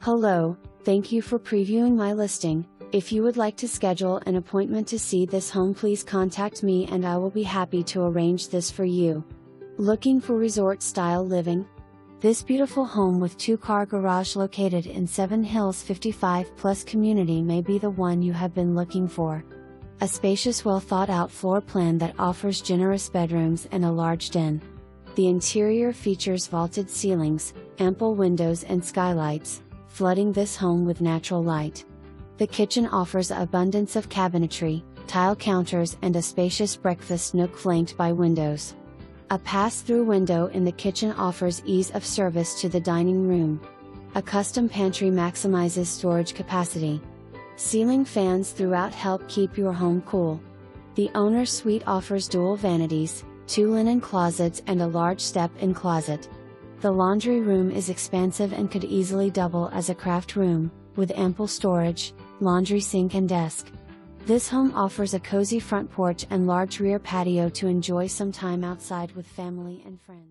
Hello, thank you for previewing my listing. If you would like to schedule an appointment to see this home, please contact me and I will be happy to arrange this for you. Looking for resort-style living? This beautiful home with 2-car garage located in Seven Hills 55+ community may be the one you have been looking for. A spacious, well-thought-out floor plan that offers generous bedrooms and a large den. The interior features vaulted ceilings, ample windows and skylights, flooding this home with natural light. The kitchen offers an abundance of cabinetry, tile counters and a spacious breakfast nook flanked by windows. A pass-through window in the kitchen offers ease of service to the dining room. A custom pantry maximizes storage capacity. Ceiling fans throughout help keep your home cool. The owner's suite offers dual vanities, 2 linen closets and a large step-in closet. The laundry room is expansive and could easily double as a craft room, with ample storage, laundry sink and desk. This home offers a cozy front porch and large rear patio to enjoy some time outside with family and friends.